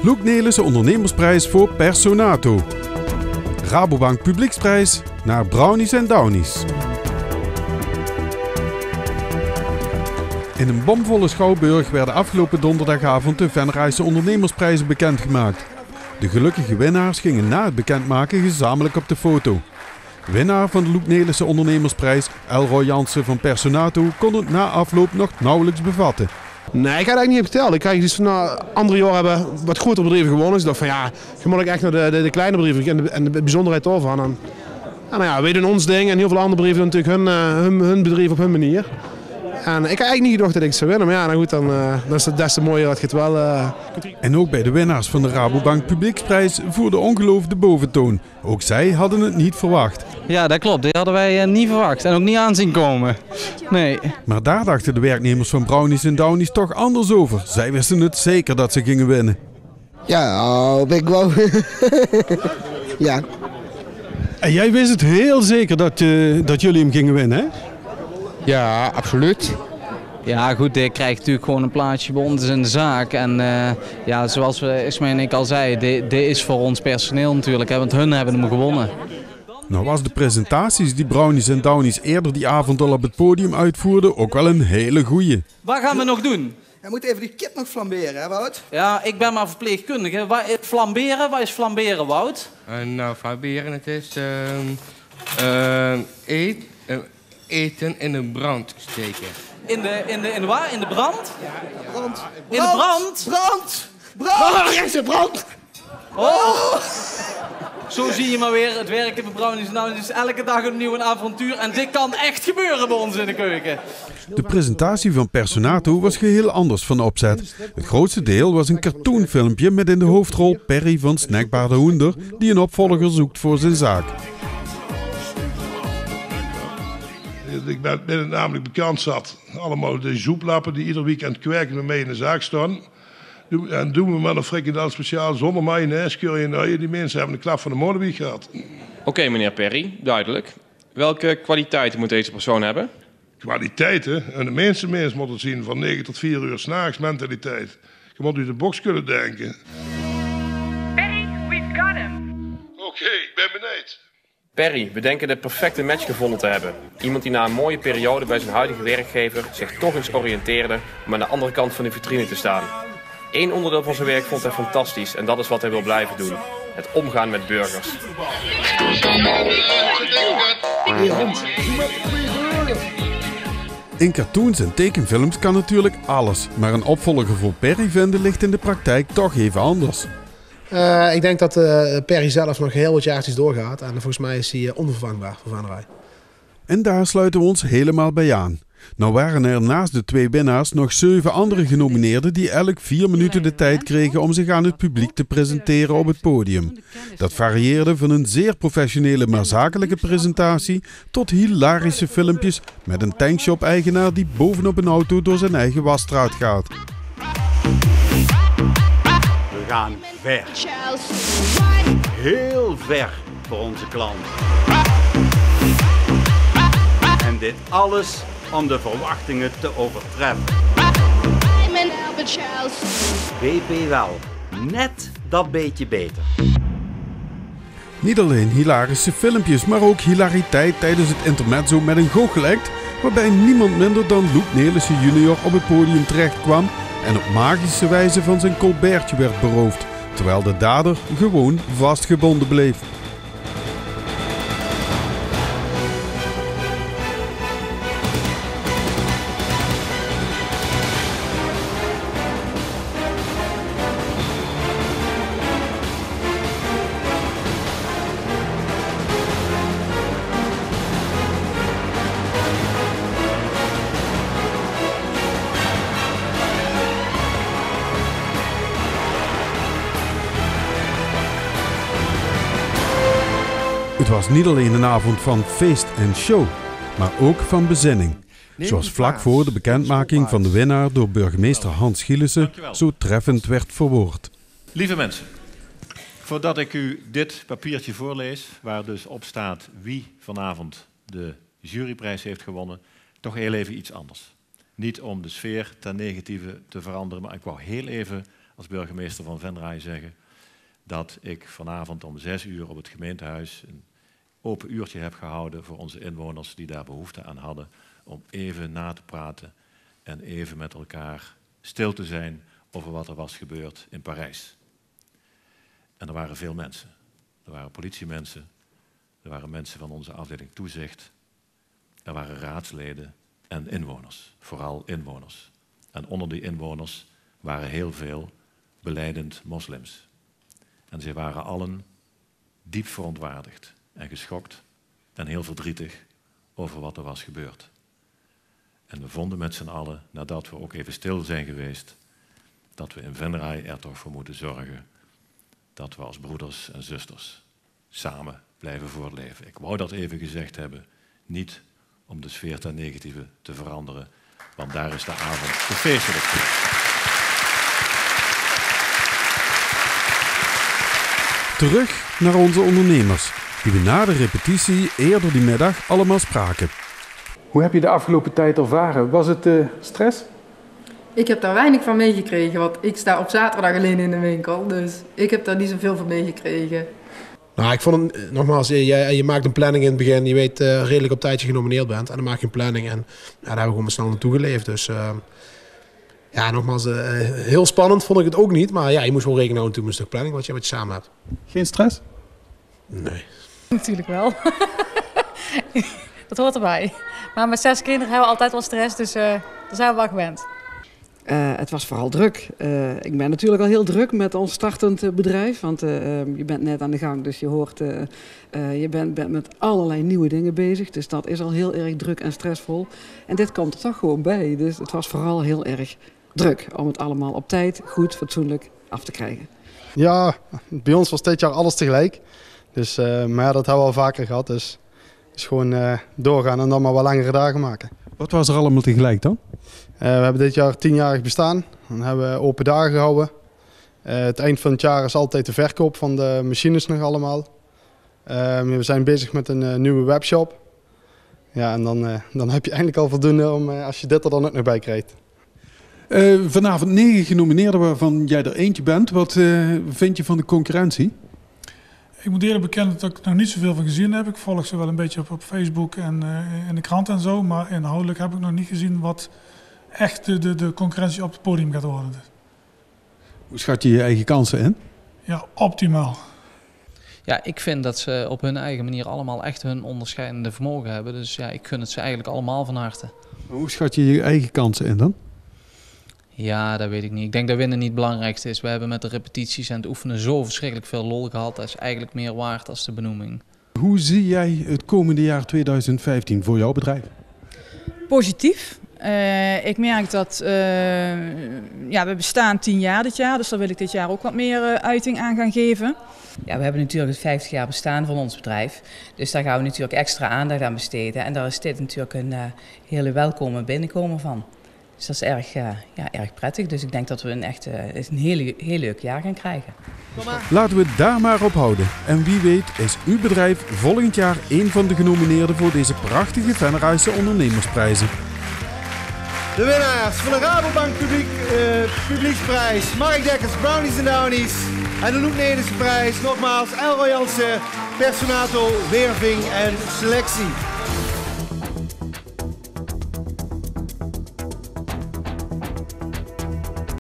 Loek Nelissen ondernemersprijs voor Personato. Rabobank publieksprijs naar Brownies en Downies. In een bomvolle schouwburg werden afgelopen donderdagavond de Venraai'se ondernemersprijzen bekendgemaakt. De gelukkige winnaars gingen na het bekendmaken gezamenlijk op de foto. Winnaar van de Loek Nelissen ondernemersprijs, Elroy Jansen van Personato, kon het na afloop nog nauwelijks bevatten. Nee, ik had het eigenlijk niet verteld. Ik krijg dus van andere jaren hebben wat grotere bedrijven gewonnen. Dus ik dacht van ja, je moet ook echt naar de kleine bedrijven en de bijzonderheid daarvan. En nou ja, wij doen ons ding en heel veel andere bedrijven doen natuurlijk hun bedrijf op hun manier. En ik had eigenlijk niet gedacht dat ik zou winnen, maar ja, nou goed, dan is het des te mooier dat je het wel... En ook bij de winnaars van de Rabobank publieksprijs voerde ongeloof de boventoon. Ook zij hadden het niet verwacht. Ja, dat klopt. Die hadden wij niet verwacht en ook niet aanzien komen. Nee. Maar daar dachten de werknemers van Brownies en Downies toch anders over. Zij wisten het zeker dat ze gingen winnen. Ja, ik wou. Ja. En jij wist het heel zeker dat jullie hem gingen winnen, hè? Ja, absoluut. Ja goed, ik krijg natuurlijk gewoon een plaatsje bij ons in de zaak. En ja, zoals Ismaël en ik al zeiden, dit is voor ons personeel natuurlijk. Hè, want hun hebben hem gewonnen. Nou was de presentaties die Brownies en Downies eerder die avond al op het podium uitvoerden ook wel een hele goeie. Wat gaan we nog doen? Je moet even die kip nog flamberen, hè Wout? Ja, ik ben maar verpleegkundige. Flamberen, wat is flamberen, Wout? Nou, flamberen, het is eten in de brand steken. In de waar? In de brand? Ja, brand. In de brand? Brand! Brand! Oh, brand! Oh! Zo zie je maar weer, het werken bij Brownies en Downies is elke dag opnieuw een avontuur. En dit kan echt gebeuren bij ons in de keuken. De presentatie van Personato was geheel anders van opzet. Het grootste deel was een cartoonfilmpje met in de hoofdrol Perry van Snackbar de Hoender, die een opvolger zoekt voor zijn zaak. Ik ben namelijk bekend zat. Allemaal de zoeplappen die ieder weekend kwerken met mij in de zaak staan. En doen we met een frikandel speciaal zonder mayonaise, curry en uien. Die mensen hebben een klap van de molenwieg gehad. Oké, meneer Perry, duidelijk. Welke kwaliteiten moet deze persoon hebben? Kwaliteiten? En de meeste mensen moeten het zien van 9 tot 4 uur 's nachts mentaliteit. Je moet uit de box kunnen denken. Perry, we've got him. Oké, ik ben benieuwd. Perry, we denken de perfecte match gevonden te hebben. Iemand die na een mooie periode bij zijn huidige werkgever zich toch eens oriënteerde om aan de andere kant van de vitrine te staan. Eén onderdeel van zijn werk vond hij fantastisch en dat is wat hij wil blijven doen. Het omgaan met burgers. In cartoons en tekenfilms kan natuurlijk alles, maar een opvolger voor Perry vinden ligt in de praktijk toch even anders. Ik denk dat Perry zelf nog heel wat jaartjes doorgaat en volgens mij is hij onvervangbaar voor Venraai. En daar sluiten we ons helemaal bij aan. Nou waren er naast de 2 winnaars nog 7 andere genomineerden die elk 4 minuten de tijd kregen om zich aan het publiek te presenteren op het podium. Dat varieerde van een zeer professionele maar zakelijke presentatie tot hilarische filmpjes met een tankshop-eigenaar die bovenop een auto door zijn eigen wasstraat gaat. We gaan ver. Heel ver voor onze klant. En dit alles om de verwachtingen te overtreffen. BP wel, net dat beetje beter. Niet alleen hilarische filmpjes, maar ook hilariteit tijdens het intermezzo met een goochelact, waarbij niemand minder dan Loek Nelissen junior op het podium terecht kwam en op magische wijze van zijn colbertje werd beroofd, terwijl de dader gewoon vastgebonden bleef. Het was niet alleen een avond van feest en show, maar ook van bezinning. Zoals vlak voor de bekendmaking van de winnaar door burgemeester Hans Gielissen zo treffend werd verwoord. Lieve mensen, voordat ik u dit papiertje voorlees, waar dus op staat wie vanavond de juryprijs heeft gewonnen, toch heel even iets anders. Niet om de sfeer ten negatieve te veranderen, maar ik wou heel even als burgemeester van Venray zeggen dat ik vanavond om 6 uur op het gemeentehuis een open uurtje heb gehouden voor onze inwoners die daar behoefte aan hadden, om even na te praten en even met elkaar stil te zijn over wat er was gebeurd in Parijs. En er waren veel mensen. Er waren politiemensen, er waren mensen van onze afdeling toezicht, er waren raadsleden en inwoners, vooral inwoners. En onder die inwoners waren heel veel belijdend moslims. En zij waren allen diep verontwaardigd en geschokt en heel verdrietig over wat er was gebeurd. En we vonden met z'n allen, nadat we ook even stil zijn geweest, dat we in Venray er toch voor moeten zorgen dat we als broeders en zusters samen blijven voortleven. Ik wou dat even gezegd hebben, niet om de sfeer ten negatieve te veranderen, want daar is de avond te feestelijk voor. Terug naar onze ondernemers, die we na de repetitie eerder die middag allemaal spraken. Hoe heb je de afgelopen tijd ervaren? Was het stress? Ik heb daar weinig van meegekregen, want ik sta op zaterdag alleen in de winkel. Dus ik heb daar niet zoveel van meegekregen. Nou, ik vond het, nogmaals, je maakt een planning in het begin. Je weet redelijk op tijd dat je genomineerd bent. En dan maak je een planning en daar hebben we gewoon snel naartoe geleefd. Dus ja, nogmaals, heel spannend vond ik het ook niet. Maar ja, je moest wel rekenen houden met een stuk planning wat je samen hebt. Geen stress? Nee. Natuurlijk wel. Dat hoort erbij. Maar met 6 kinderen hebben we altijd wel stress, dus daar zijn we wel gewend. Het was vooral druk. Ik ben natuurlijk al heel druk met ons startend bedrijf. Want je bent net aan de gang, dus je hoort... je bent met allerlei nieuwe dingen bezig. Dus dat is al heel erg druk en stressvol. En dit komt er toch gewoon bij. Dus het was vooral heel erg druk om het allemaal op tijd, goed, fatsoenlijk af te krijgen. Ja, bij ons was dit jaar alles tegelijk. Dus, maar ja, dat hebben we al vaker gehad. Dus gewoon doorgaan en dan maar wat langere dagen maken. Wat was er allemaal tegelijk dan? We hebben dit jaar 10-jarig bestaan. Dan hebben we open dagen gehouden. Het eind van het jaar is altijd de verkoop van de machines nog allemaal. We zijn bezig met een nieuwe webshop. Ja, en dan heb je eigenlijk al voldoende om, als je dit er dan ook nog bij krijgt. Vanavond 9 genomineerden waarvan jij er eentje bent. Wat vind je van de concurrentie? Ik moet eerlijk bekennen dat ik nog niet zoveel van gezien heb. Ik volg ze wel een beetje op Facebook en in de krant en zo. Maar inhoudelijk heb ik nog niet gezien wat echt de concurrentie op het podium gaat worden. Hoe schat je je eigen kansen in? Ja, optimaal. Ja, ik vind dat ze op hun eigen manier allemaal echt hun onderscheidende vermogen hebben. Dus ja, ik gun het ze eigenlijk allemaal van harte. Hoe schat je je eigen kansen in dan? Ja, dat weet ik niet. Ik denk dat winnen niet het belangrijkste is. We hebben met de repetities en het oefenen zo verschrikkelijk veel lol gehad. Dat is eigenlijk meer waard als de benoeming. Hoe zie jij het komende jaar 2015 voor jouw bedrijf? Positief. Ik merk dat we bestaan 10 jaar dit jaar, dus daar wil ik dit jaar ook wat meer uiting aan gaan geven. Ja, we hebben natuurlijk het 50 jaar bestaan van ons bedrijf, dus daar gaan we natuurlijk extra aandacht aan besteden. En daar is dit natuurlijk een hele welkome binnenkomen van. Dus dat is erg prettig, dus ik denk dat we een heel leuk jaar gaan krijgen. Laten we het daar maar op houden. En wie weet is uw bedrijf volgend jaar een van de genomineerden voor deze prachtige Venrayse ondernemersprijzen. De winnaars van de Rabobank Publieksprijs, Mark Dekkers, Brownies & Downies. En de Loek Nederlandse prijs, nogmaals, Elroy Jansen, Personato, Werving en Selectie.